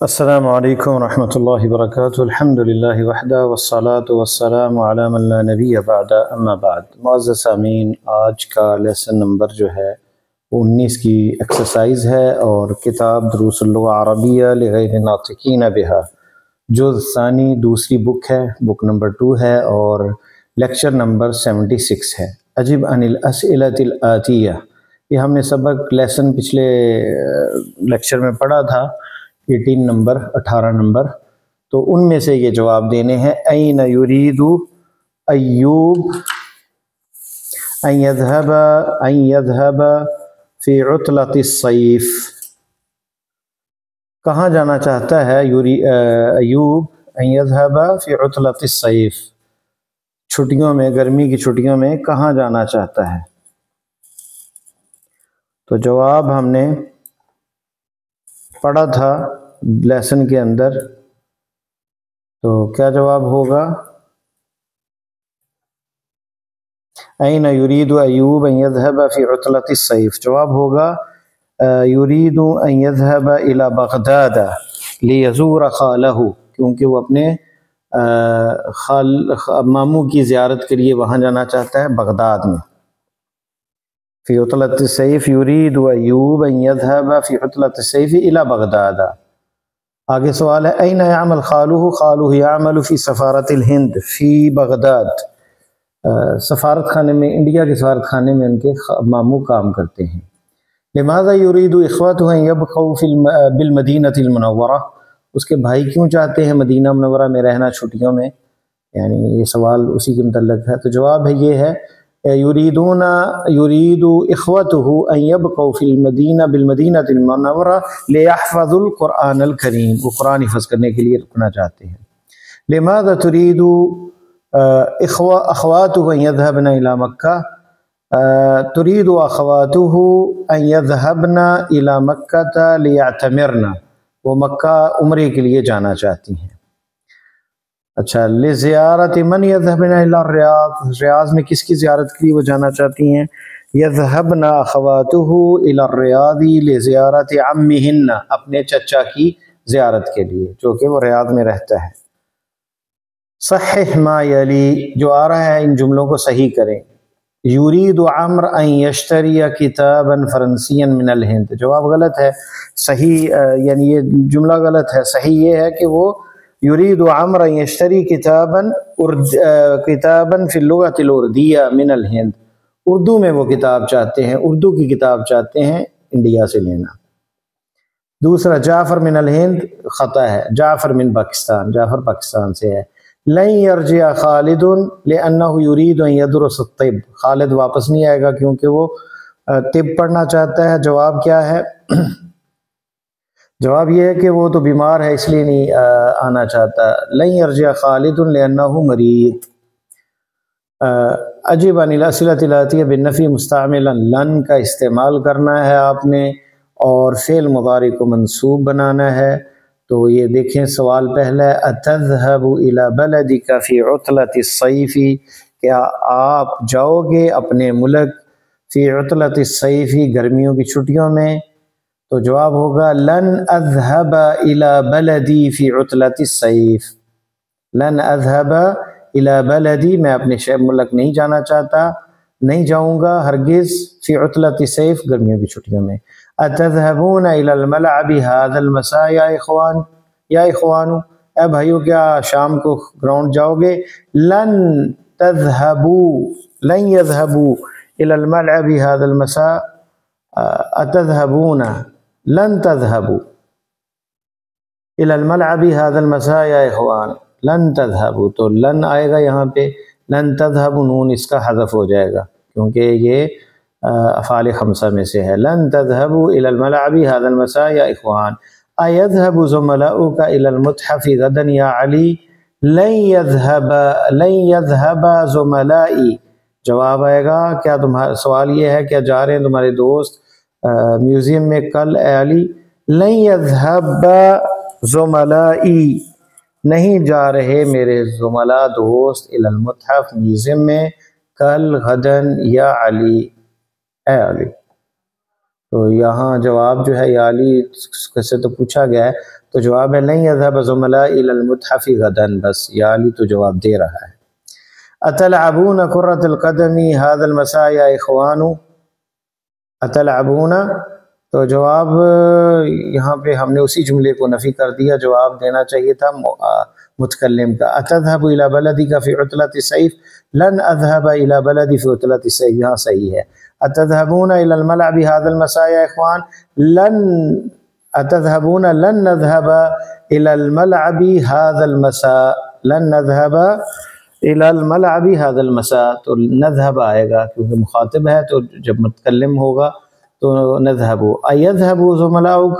السلام علیکم ورحمۃ اللہ وبرکاتہ۔ الحمد للہ وحدہ والصلاة والسلام علی من لا نبی بعد، اما بعد۔ معزز سامعین، آج کا لیسن نمبر جو ہے وہ 19 کی ایکسرسائز ہے اور کتاب دروس اللغة العربیہ لغیر ناطقین بہا، جزء ثانی دوسری بک ہے، بک نمبر 2 ہے اور لیکچر نمبر 76 ہے۔ اجب عن الاسئلۃ الآتیہ، یہ ہم نے سبق لیسن پچھلے لیکچر میں پڑھا تھا، 18 نمبر، تو ان میں سے یہ جواب دینے ہیں۔ این یرید ایوب ان یذهب فی عطلۃ الصیف، کہاں جانا چاہتا ہے ایوب؟ ان یذهب فی عطلۃ الصیف، چھٹیوں میں، گرمی کی چھٹیوں میں کہاں جانا چاہتا ہے؟ تو جواب ہم نے پڑھا تھا لیسن کے اندر، تو کیا جواب ہوگا؟ این یرید ایوب ان یذهب فی عطلۃ الصیف، جواب ہوگا یرید ان یذهب الی بغداد لیزور خالہ، کیونکہ وہ اپنے ماموں کی زیارت کے لیے وہاں جانا چاہتا ہے، بغداد میں۔ فی عطلۃ الصیف یرید ایوب ان یذهب فی عطلۃ الصیف الی بغداد۔ آگے سوال ہے، این یعمل خالہ؟ خالہ یعمل فی سفارت الہند فی بغداد، سفارت خانے میں، انڈیا کے سفارت خانے میں ان کے ماموں کام کرتے ہیں۔ لماذا یرید اخوتہ ان یبقوا بالمدینۃ المنورہ، اس کے بھائی کیوں چاہتے ہیں مدینہ منورہ میں رہنا چھٹیوں میں؟ یعنی یہ سوال اسی کے متعلق ہے، تو جواب ہے یہ ہے یرید اخوتہ ان یبقوا فی بالمدینۃ المنورہ لیحفظوا القرآن الکریم، وہ قرآن حفظ کرنے کے لیے رکنا چاہتے ہیں۔ لماذا ترید اخواتہ ان یذهبن الی مکہ؟ ترید اخواتہ ان یذهبن الی مکہ لیعتمرن، وہ مکہ عمرے کے لیے جانا چاہتی ہیں۔ اچھا، لزیارت من یذهبن الی الریاض، ریاض میں کس کی زیارت کے لیے وہ جانا چاہتی ہیں؟ یذهبن اخواتہ الی الریاض لزیارت عمہن، اپنے چچا کی زیارت کے لیے، جو کہ وہ ریاض میں رہتا ہے۔ صحح ما یلی، جو آ رہا ہے ان جملوں کو صحیح کریں۔ یرید عمرو ان یشتری کتابا فرنسیا من الہند، جواب غلط ہے، صحیح یعنی یہ جملہ غلط ہے، صحیح یہ ہے کہ وہ یرید عمرو ان یشتری کتابا فی اللغۃ الاردیہ من الہند، اردو میں وہ کتاب چاہتے ہیں، اردو کی کتاب چاہتے ہیں انڈیا سے لینا۔ دوسرا، جعفر من الہند، خطا ہے، جعفر من پاکستان، جعفر پاکستان سے ہے۔ لن یرجع خالد لانہ یرید ان یدرس الطب، خالد واپس نہیں آئے گا کیونکہ وہ طب پڑھنا چاہتا ہے۔ جواب کیا ہے؟ جواب یہ ہے کہ وہ تو بیمار ہے اس لیے نہیں آنا چاہتا۔ لن یرجع خالد لانہ مریض۔ اجب عن الاسئلۃ الآتیہ بالنفی مستعملا، لن کا استعمال کرنا ہے آپ نے اور فعل مضارع کو منصوب بنانا ہے۔ تو یہ دیکھیں سوال پہلا ہے، اتذهب الى بلدک فی عطلۃ الصیف، کیا آپ جاؤ گے اپنے ملک فی عطلۃ الصیف، گرمیوں کی چھٹیوں میں؟ تو جواب ہوگا لن اذهب الى بلدی فی عطلۃ الصیف، لن اذهب الى بلدی، میں اپنے ملک نہیں جانا چاہتا، نہیں جاؤں گا ہرگز، فی عطلۃ الصیف، گرمیوں کی چھٹیوں میں۔ اتذهبون الى الملعب هذا المساء یا اخوان، اے بھائیو کیا شام کو گراؤنڈ جاؤ گے؟ لن يذهبوا الى الملعب هذا المساء، اتذهبون، لن تذهبوا الى الملعب هذا المساء یا اخوان، لن تذهبوا، تو لن آئے گا یہاں پہ، لن تذهبوا نون اس کا حذف ہو جائے گا کیونکہ یہ افعال خمسہ میں سے ہے۔ لن تذهبوا الى الملعب هذا المساء یا اخوان۔ ایذهب زملاؤک الى المتحف غدا یا علی؟ لن يذهب زملائی، جواب آئے گا کیا تمہارا سوال یہ ہے کیا جا رہے ہیں تمہارے دوست میوزیم میں کل اے علی؟ لن يذهب زملائی، نہیں جا رہے میرے زملاء دوست الى المتحف، میوزیم میں، کل، غدن یا علی، اے علی۔ تو یہاں جواب جو ہے یا علی سے تو پوچھا گیا ہے، تو جواب ہے لن یذهب زملائی الی المتحف غدا، بس یا علی تو جواب دے رہا ہے۔ اتلعبون کرۃ القدم هذا المساء یا اخوان، اتلعبون، تو جواب یہاں پہ ہم نے اسی جملے کو نفی کر دیا، جواب دینا چاہیے تھا متکلم کا۔ اتذهب الى بلدك في عطلة الصيف، لن اذهب الى بلدي في عطلة الصيف، یہاں صحیح ہے۔ اتذهبون الى الملعب هذا المساء یا اخوان، لن اتذهبون لن نذهب الى الملعب هذا المساء، لن نذهب الى الملعب هذا المساء، تو نذهب آئے گا کیونکہ مخاطب ہے، تو جب متکلم ہوگا تو نذهب۔ ایذهب زملاؤک،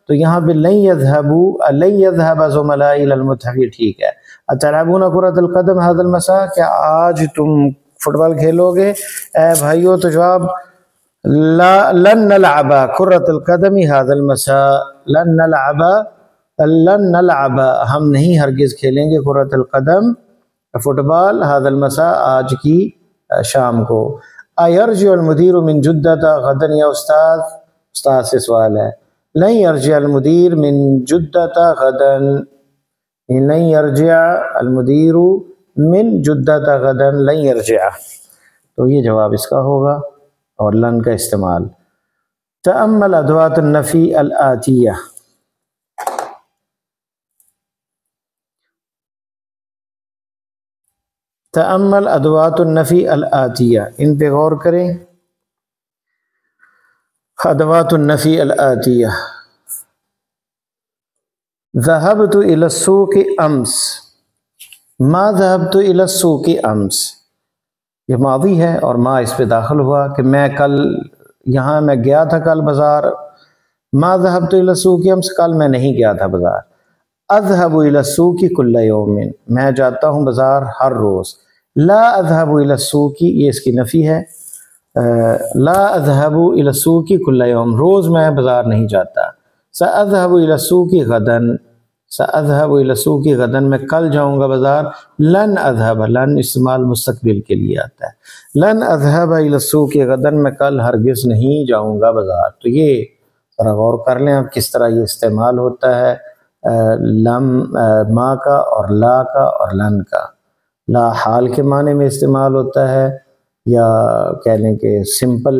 تو یہاں پہ لن يذهب زملائی الى المتحف، ٹھیک ہے۔ اتلعبون کرۃ القدم هذا المساء، کیا آج تم فٹ بال کھیلو گے اے بھائیو، تو جواب لن نلعب کرۃ القدم هذا المساء، لن نلعب ہم نہیں ہرگز کھیلیں گے کرۃ القدم فٹ بال هذا المساء آج کی شام کو۔ ایرجع المدیر من جدہ غدا، یا استاد سے سوال ہے، لن یرجع المدیر من جدہ غدا، لن یرجع المدیر من جدہ غدا، لن یرجع، تو یہ جواب اس کا ہوگا، اور لن کا استعمال۔ تأمل ادوات النفی الآتیہ، تأمل ادوات النفی الآتیہ، ان پہ غور کریں۔ ادوات النفی الآتیہ، ذهبت إلى السوق أمس، ما ذهبت إلى السوق أمس، یہ ماضی ہے اور ما اس پہ داخل ہوا کہ میں کل یہاں میں گیا تھا کل بازار۔ ما ذهبت إلى السوق أمس، کل میں نہیں گیا تھا بازار۔ اذهب إلى السوق كل يوم، میں جاتا ہوں بازار ہر روز۔ لا اذهب إلى السوق، یہ اس کی نفی ہے، لا اذهب الى السوق كل يوم، روز میں بازار نہیں جاتا۔ ساذهب الى السوق غدا، ساذهب الى السوق غدا، میں کل جاؤں گا بازار۔ لن اذهب، لن استعمال مستقبل کے لیے آتا ہے، لن اذهب الى السوق غدا، میں کل ہرگز نہیں جاؤں گا بازار۔ تو یہ ذرا غور کر لیں اب کس طرح یہ استعمال ہوتا ہے، لم ما کا اور لا کا اور لن کا۔ لا حال کے معنی میں استعمال ہوتا ہے، یا کہہ لیں کہ سمپل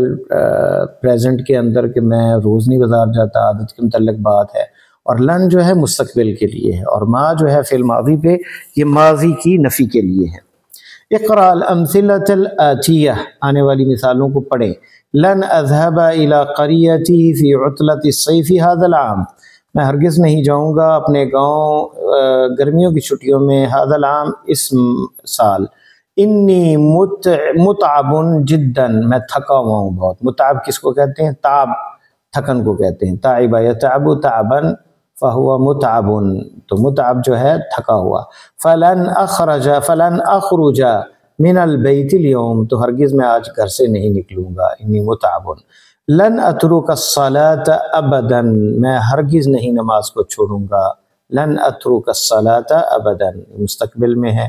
پریزنٹ کے اندر کہ میں روز نہیں بازار جاتا، عادت کے متعلق بات ہے، اور لن جو ہے مستقبل کے لیے ہے، اور ما جو ہے فعل ماضی پہ، یہ ماضی کی نفی کے لیے ہے۔ اقرأ الامثلۃ الآتیہ، آنے والی مثالوں کو پڑھیں۔ لن اذهب الى قریتی فی عطلۃ الصیف هذا العام، میں ہرگز نہیں جاؤں گا اپنے گاؤں گرمیوں کی چھٹیوں میں، هذا العام اس سال۔ انی متعب جدا، میں تھکا ہوا ہوں بہت۔ متعب کس کو کہتے ہیں؟ تعب، تھکن کو کہتے ہیں۔ تعب یتعب تعبا فہو متعب، تو متعب جو ہے تھکا ہوا۔ فلن اخرج من البیت اليوم، تو ہرگز میں آج گھر سے نہیں نکلوں گا، انی متعب۔ لن اترک الصلاۃ ابدا، میں ہرگز نہیں نماز کو چھوڑوں گا۔ لن اترک الصلاۃ ابدا مستقبل میں ہے،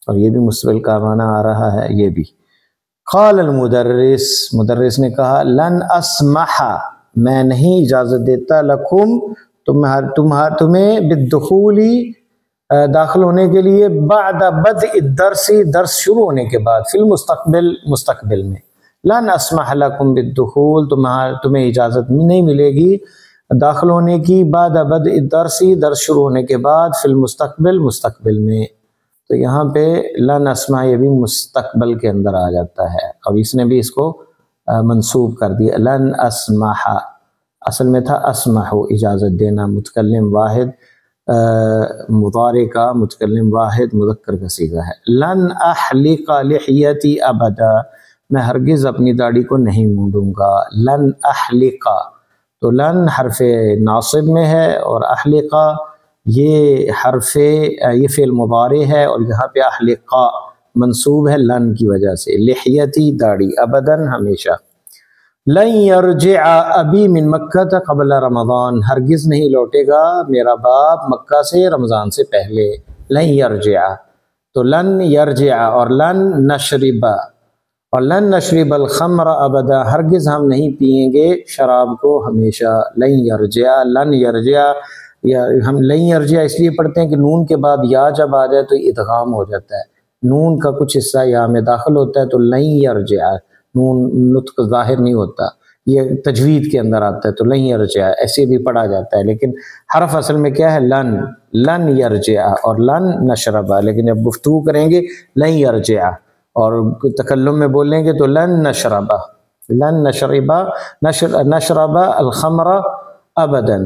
اور یہ بھی مستقبل کا معنی آ رہا ہے یہ بھی۔ قال المدرس، مدرس نے کہا، لن اسمح، میں نہیں اجازت دیتا، لکم تمہیں بالدخول داخل ہونے کے لیے، بعد بدء الدرس، درس شروع ہونے کے بعد، فی المستقبل مستقبل میں۔ لن اسمح لکم بالدخول، تمہیں اجازت نہیں ملے گی داخل ہونے کی، بعد بدء الدرس، درس شروع ہونے کے بعد، فی المستقبل مستقبل میں۔ تو یہاں پہ لن اسمع یہ بھی مستقبل کے اندر آ جاتا ہے، اور اس نے بھی اس کو منصوب کر دیا۔ لن اسمح اصل میں تھا اسمح، اجازت دینا، متکلم واحد مضارع کا، متکلم واحد مذکر کا صیغہ ہے۔ لن احلق لحیتی ابدا، میں ہرگز اپنی داڑھی کو نہیں مونڈوں گا۔ لن احلق، تو لن حرف ناصب میں ہے، اور احلق یہ حرف، یہ فعل مضارع ہے، اور یہاں پہ احلق منصوب ہے لن کی وجہ سے۔ لحیتی داڑھی، ابداً ہمیشہ۔ لن یرجع ابی من مکہ قبل رمضان، ہرگز نہیں لوٹے گا میرا باپ مکہ سے رمضان سے پہلے۔ لن یرجع، تو لن یرجع اور لن نشرب، اور لن نشرب الخمر ابدا، ہرگز ہم نہیں پئیں گے شراب کو ہمیشہ، لن یرجع، لن یرجع، یا ہم لن یرجع اس لیے پڑھتے ہیں کہ نون کے بعد یا جب آ جائے تو ادغام ہو جاتا ہے، نون کا کچھ حصہ یا میں داخل ہوتا ہے تو لن یرجع، نون نطق ظاہر نہیں ہوتا، یہ تجوید کے اندر آتا ہے تو لن یرجع ایسے بھی پڑھا جاتا ہے، لیکن حرف اصل میں کیا ہے لن، لن یرجع اور لن نشربا، لیکن جب گفتگو کریں گے لن یرجع، اور تکلم میں بولیں گے تو لن نشربا، لن نشربا، نشربا الخمر ابدا۔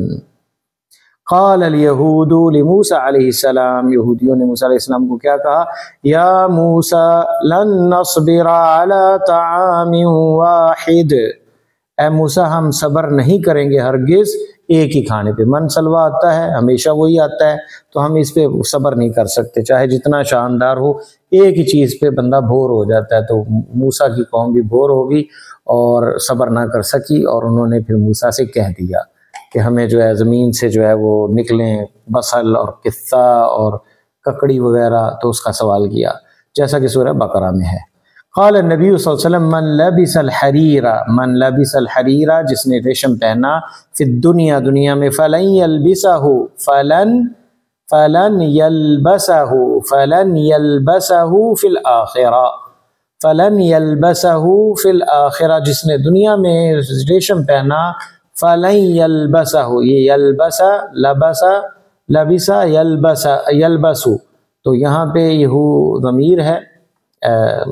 قال الیہود لموسیٰ علیہ السلام، یہودیوں نے موسیٰ علیہ السلام کو کیا کہا، یا موسیٰ لن نصبر علی طعام واحد، اے موسیٰ ہم صبر نہیں کریں گے ہرگز ایک ہی کھانے پہ، من سلوا آتا ہے ہمیشہ وہی آتا ہے تو ہم اس پہ صبر نہیں کر سکتے، چاہے جتنا شاندار ہو، ایک ہی چیز پہ بندہ بور ہو جاتا ہے، تو موسیٰ کی قوم بھی بور ہوگی اور صبر نہ کر سکی، اور انہوں نے پھر موسیٰ سے کہہ دیا کہ ہمیں جو ہے زمین سے جو ہے وہ نکلیں بصل اور قصہ اور ککڑی وغیرہ، تو اس کا سوال کیا جیسا کہ سورہ بقرہ میں ہے۔ قال النبی صلی اللہ علیہ وسلم من لبس الحریر، من لبس الحریر جس نے ریشم پہنا، فی الدنیا دنیا میں، فلن یلبسہ، فلن یلبسہ، فلن یلبسہ فی الآخرہ، فلن یلبسہ فی الآخرہ جس نے دنیا میں ریشم پہنا، فلن یلبسہ، یہ یلبسہ، لبسہ، لبسہ، یلبسہ، یلبسو، تو یہاں پہ یہ ضمیر ہے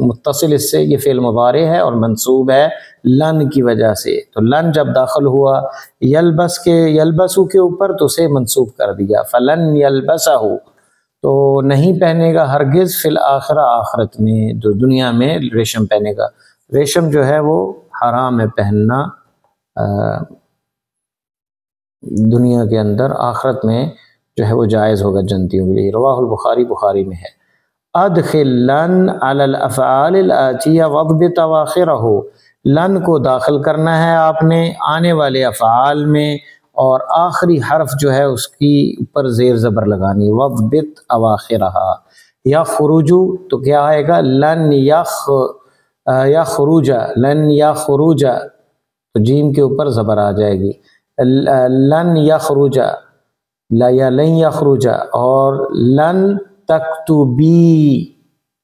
متصل، اس سے یہ فعل مضارع ہے اور منصوب ہے لن کی وجہ سے، تو لن جب داخل ہوا یلبس کے، یلبسو کے اوپر تو اسے منصوب کر دیا، فلن یلبسہ، تو نہیں پہنے گا ہرگز فی الآخرہ آخرت میں، جو دنیا میں ریشم پہنے گا، ریشم جو ہے وہ حرام ہے پہننا دنیا کے اندر، آخرت میں جو ہے وہ جائز ہوگا جنتیوں کے لیے۔ رواہ البخاری، بخاری میں ہے۔ ادخل لن علی الافعال الاتیہ واضبط اواخرہ، لن کو داخل کرنا ہے آپ نے آنے والے افعال میں، اور آخری حرف جو ہے اس کی اوپر زیر زبر لگانی، واضبط اواخرہ۔ یخرج تو کیا آئے گا، لن یخرج، لن یخرج، تو جیم کے اوپر زبر آ جائے گی، لن یخرج، یا لن یخرج، اور لن تکتبی،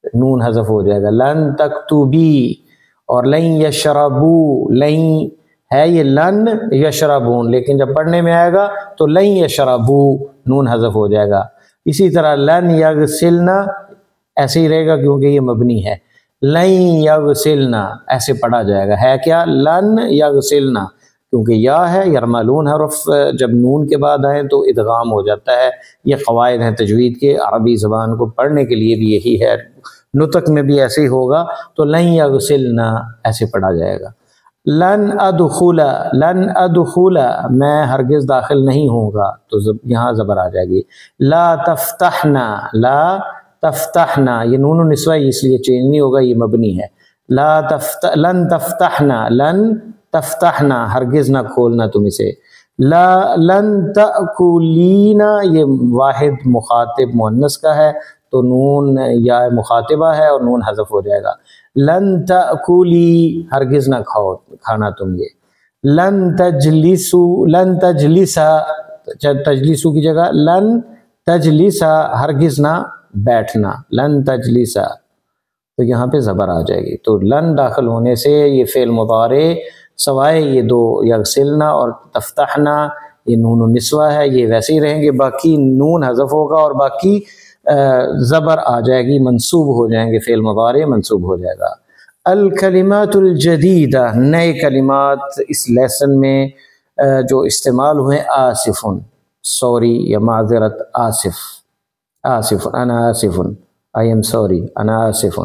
نون حذف ہو جائے گا، لن تکتبی، اور لن یشربو، لن ہے یہ لن یشربون، لیکن جب پڑھنے میں آئے گا تو لن یشربو، نون حذف ہو جائے گا۔ اسی طرح لن یغسلنا ایسے ہی رہے گا کیونکہ یہ مبنی ہے، لن یغسلنا ایسے پڑھا جائے گا، ہے کیا، لن یغسلنا، کیونکہ یا ہے، یرملون حرف جب نون کے بعد آئیں تو ادغام ہو جاتا ہے، یہ قواعد ہیں تجوید کے، عربی زبان کو پڑھنے کے لیے بھی یہی ہے، نطق میں بھی ایسے ہی ہوگا، تو لن یغسلنا ایسے پڑھا جائے گا۔ لن ادخل، لن ادخل میں ہرگز داخل نہیں ہوں گا، تو یہاں زبر آ جائے گی، لا تفتحنا، لا تفتحنا، یہ نون و نسوہ اس لیے چینج نہیں ہوگا، یہ مبنی ہے، لن تفتحنا، لن تفتحنا ہرگز نہ کھولنا تم اسے، لن تأکلینا یہ واحد مخاطب مؤنث کا ہے تو نون یا مخاطبہ ہے اور نون حذف ہو جائے گا، لن تأکلی ہرگز نہ کھاؤ، کھانا تم یہ، لن تجلسو، لن تجلسا، تجلسو کی جگہ لن تجلسا ہرگز نہ بیٹھنا، لن تجلسا، تو یہاں پہ زبر آ جائے گی، تو لن داخل ہونے سے یہ فعل مضارع سوائے یہ دو یغسلنا اور تفتحنا، یہ نون و نسوہ ہے، یہ ویسے ہی رہیں گے، باقی نون حذف ہوگا اور باقی زبر آ جائے گی، منصوب ہو جائیں گے، فعل مضارع منصوب ہو جائے گا۔ الکلمات الجدیدہ، نئے کلمات اس لیسن میں جو استعمال ہوئے، آصف، سوری یا معذرت، آصف، آصف، انا آصف، آئی ایم سوری، انا آصف،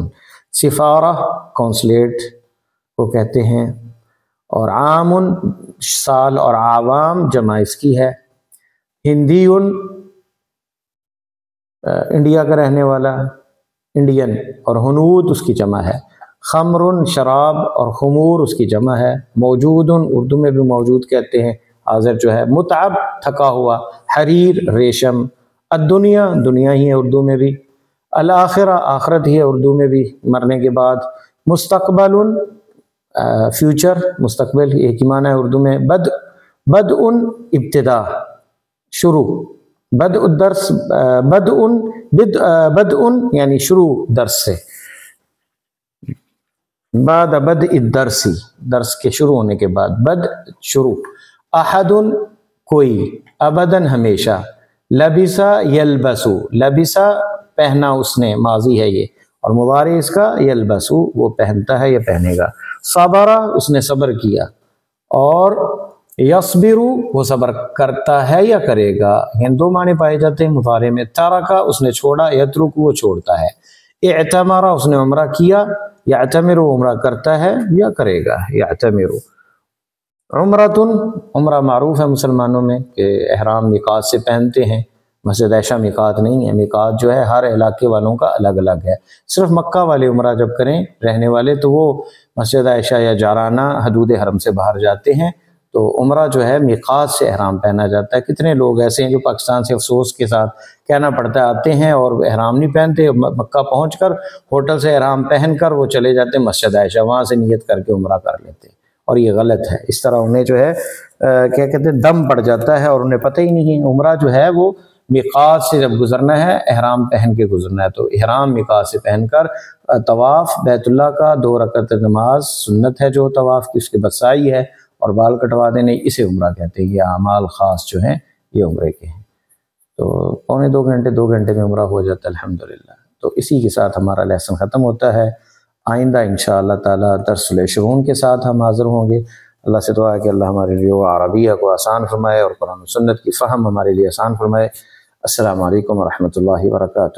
سفارہ کونسلیٹ کو کہتے ہیں، اور عام سال اور عوام جمع اس کی ہے، ہندی انڈیا کا رہنے والا، انڈین، اور ہنود اس کی جمع ہے، خمر شراب، اور خمور اس کی جمع ہے، موجود اردو میں بھی موجود کہتے ہیں، حاضر جو ہے، متعب تھکا ہوا، حریر ریشم، الدنیا دنیا ہی ہے اردو میں بھی، الآخرہ آخرت ہی ہے اردو میں بھی مرنے کے بعد، مستقبل فیوچر، مستقبل ایک ہی معنی ہے اردو میں. بدء ابتدا، شروع. بدء الدرس، بدء یعنی شروع درس سے. بعد بدء الدرس، درس کے شروع ہونے کے بعد. بدء شروع. احد کوئی، ابداً ہمیشہ. لبسا یلبسو، لبسا پہنا اس نے، ماضی ہے یہ، اور مضارع اس کا یلبسو وہ پہنتا ہے یا پہنے گا. صبر اس نے صبر کیا، اور یصبر وہ صبر کرتا ہے یا کرے گا. یعنی دو معنی پائے جاتے ہیں مضارع میں. ترک اس نے چھوڑا، یترک وہ چھوڑتا ہے. اعتمر اس نے عمرہ کیا، یعتمر وہ عمرہ کرتا ہے یا کرے گا. یعتمر. عمرتن، عمرہ معروف ہے مسلمانوں میں کہ احرام میقات سے پہنتے ہیں. مسجد عائشہ میقات نہیں ہے، میقات جو ہے ہر علاقے والوں کا الگ الگ ہے. صرف مکہ والے عمرہ جب کریں رہنے والے تو وہ مسجد عائشہ یا جارانہ حدود حرم سے باہر جاتے ہیں، تو عمرہ جو ہے میقات سے احرام پہنا جاتا ہے. کتنے لوگ ایسے ہیں جو پاکستان سے افسوس کے ساتھ کہنا پڑتا ہے آتے ہیں اور احرام نہیں پہنتے، مکہ پہنچ کر ہوٹل سے احرام پہن کر وہ چلے جاتے ہیں مسجد عائشہ، وہاں سے نیت کر کے عمرہ کر لیتے ہیں، اور یہ غلط ہے. اس طرح انہیں جو ہے کیا کہتے ہیں دم پڑ جاتا ہے اور انہیں پتہ ہی نہیں. عمرہ جو ہے وہ میقات سے جب گزرنا ہے احرام پہن کے گزرنا ہے، تو احرام میقات سے پہن کر طواف بیت اللہ کا 2 رکعت نماز سنت ہے جو طواف کی، اس کے بعد سعی ہے اور بال کٹوا دینے، اسے عمرہ کہتے ہیں. یہ اعمال خاص جو ہیں یہ عمرے کے ہیں. تو پونے 2 گھنٹے میں عمرہ ہو جاتا ہے الحمدللہ. تو اسی کے ساتھ ہمارا لیسن ختم ہوتا ہے. آئندہ انشاءاللہ تعالیٰ درس العشرون کے ساتھ ہم حاضر ہوں گے. اللہ سے دعا ہے کہ اللہ ہمارے لیے عربیہ کو آسان فرمائے اور قرآن و سنت کی فہم ہمارے لیے آسان فرمائے. السلام علیکم ورحمۃ اللہ وبرکاتہ.